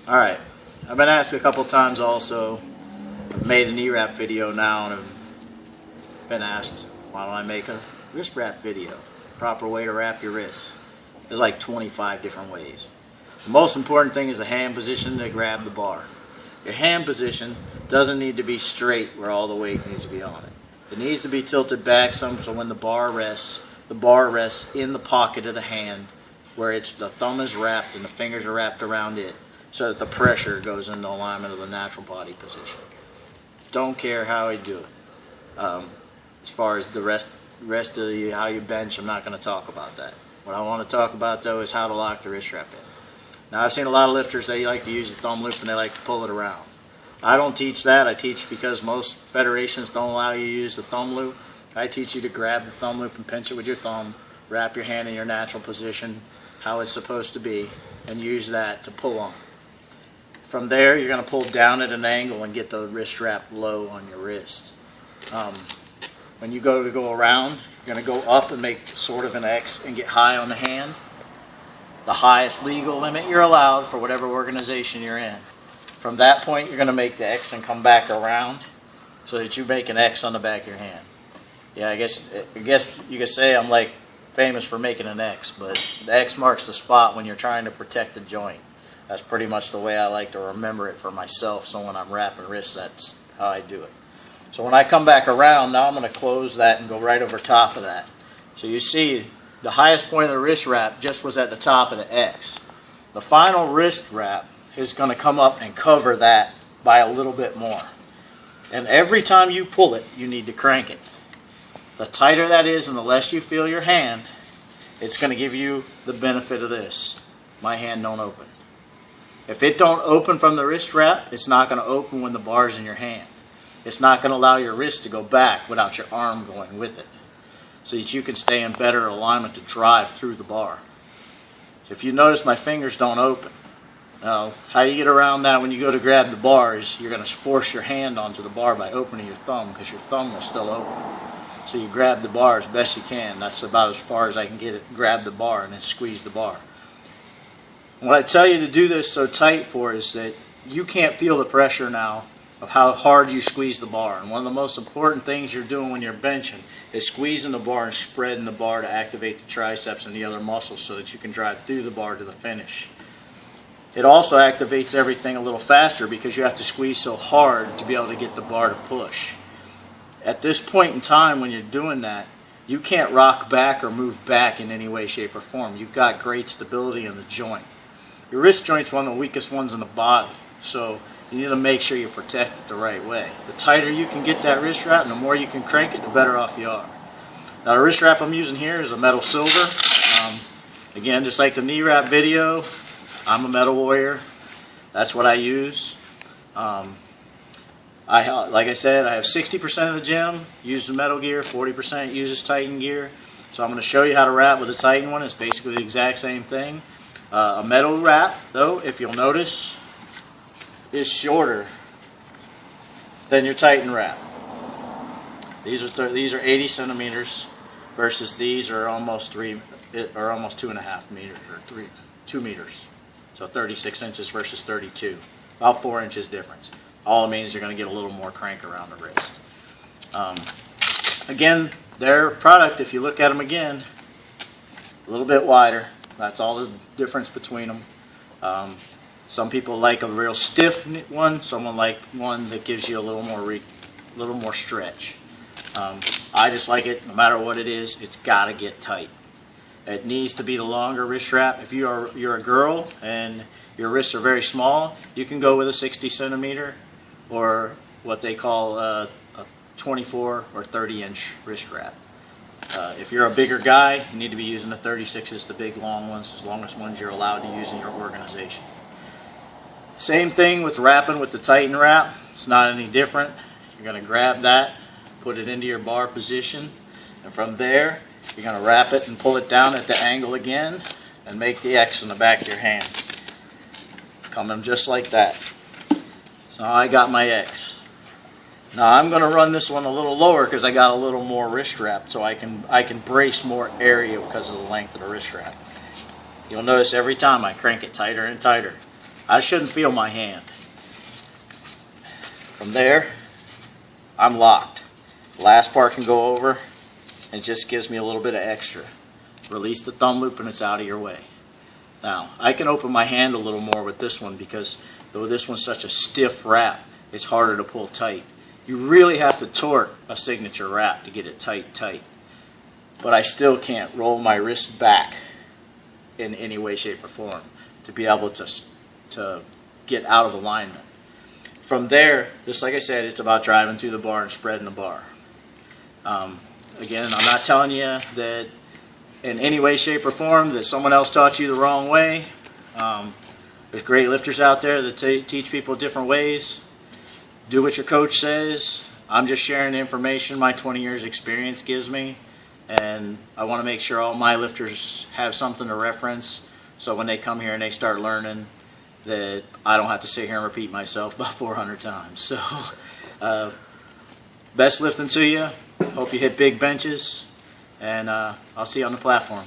Alright, I've been asked a couple times also. I've made a knee wrap video now and I've been asked, why don't I make a wrist wrap video? Proper way to wrap your wrists. There's like 25 different ways. The most important thing is the hand position to grab the bar. Your hand position doesn't need to be straight where all the weight needs to be on it. It needs to be tilted back some so when the bar rests in the pocket of the hand where the thumb is wrapped and the fingers are wrapped around it so that the pressure goes into alignment of the natural body position. Don't care how you do it. As far as the rest of how you bench, I'm not going to talk about that. What I want to talk about though is how to lock the wrist wrap in. Now I've seen a lot of lifters, they like to use the thumb loop and they like to pull it around. I don't teach that. I teach because most federations don't allow you to use the thumb loop. I teach you to grab the thumb loop and pinch it with your thumb, wrap your hand in your natural position, how it's supposed to be, and use that to pull on. From there, you're going to pull down at an angle and get the wrist wrap low on your wrist. When you go around, you're going to go up and make sort of an X and get high on the hand. The highest legal limit you're allowed for whatever organization you're in. From that point, you're going to make the X and come back around so that you make an X on the back of your hand. Yeah, I guess you could say I'm like famous for making an X, but the X marks the spot when you're trying to protect the joint. That's pretty much the way I like to remember it for myself, so when I'm wrapping wrists, that's how I do it. So when I come back around, now I'm going to close that and go right over top of that. So you see, the highest point of the wrist wrap just was at the top of the X. The final wrist wrap is going to come up and cover that by a little bit more. And every time you pull it, you need to crank it. The tighter that is and the less you feel your hand, it's going to give you the benefit of this. My hand don't open. If it don't open from the wrist wrap, it's not going to open when the bar's in your hand. It's not going to allow your wrist to go back without your arm going with it, so that you can stay in better alignment to drive through the bar. If you notice my fingers don't open. Now, how you get around that when you go to grab the bar is you're going to force your hand onto the bar by opening your thumb, because your thumb will still open. So you grab the bar as best you can. That's about as far as I can get it. Grab the bar and then squeeze the bar. What I tell you to do this so tight for is that you can't feel the pressure now of how hard you squeeze the bar. And one of the most important things you're doing when you're benching is squeezing the bar and spreading the bar to activate the triceps and the other muscles so that you can drive through the bar to the finish. It also activates everything a little faster because you have to squeeze so hard to be able to get the bar to push. At this point in time when you're doing that, you can't rock back or move back in any way, shape, or form. You've got great stability in the joint. Your wrist joint's one of the weakest ones in the body, so you need to make sure you protect it the right way. The tighter you can get that wrist wrap and the more you can crank it, the better off you are. Now the wrist wrap I'm using here is a metal silver. Again, just like the knee wrap video, I'm a metal warrior. That's what I use. Like I said, I have 60% of the gym uses metal gear, 40% uses Titan gear. So I'm going to show you how to wrap with the Titan one. It's basically the exact same thing. A metal wrap, though, if you'll notice, is shorter than your Titan wrap. These are 80 centimeters versus these are almost 2.5 meters or 2 meters. So 36 inches versus 32, about 4 inches difference. All it means is you're going to get a little more crank around the wrist. Again, their product, if you look at them again, a little bit wider. That's all the difference between them. Some people like a real stiff one. Someone like one that gives you a little more stretch. I just like it. No matter what it is, it's got to get tight. It needs to be the longer wrist wrap. If you're a girl and your wrists are very small, you can go with a 60 centimeter or what they call a 24 or 30 inch wrist wrap. If you're a bigger guy, you need to be using the 36s, the big long ones, as long as ones you're allowed to use in your organization. Same thing with wrapping with the Titan wrap. It's not any different. You're going to grab that, put it into your bar position, and from there you're going to wrap it and pull it down at the angle again and make the X in the back of your hand. Coming just like that. So I got my X. Now I'm going to run this one a little lower because I got a little more wrist wrap, so I can brace more area because of the length of the wrist wrap. You'll notice every time I crank it tighter and tighter. I shouldn't feel my hand. From there, I'm locked. Last part can go over, and it just gives me a little bit of extra. Release the thumb loop and it's out of your way. Now, I can open my hand a little more with this one because though this one's such a stiff wrap, it's harder to pull tight. You really have to torque a signature wrap to get it tight. But I still can't roll my wrist back in any way, shape, or form to be able to get out of alignment. From there, just like I said, it's about driving through the bar and spreading the bar. Again, I'm not telling you that in any way, shape, or form that someone else taught you the wrong way. There's great lifters out there that teach people different ways. Do what your coach says. I'm just sharing the information my 20 years experience gives me, and I want to make sure all my lifters have something to reference, so when they come here and they start learning, that I don't have to sit here and repeat myself about 400 times. So, best lifting to you. Hope you hit big benches, and I'll see you on the platform.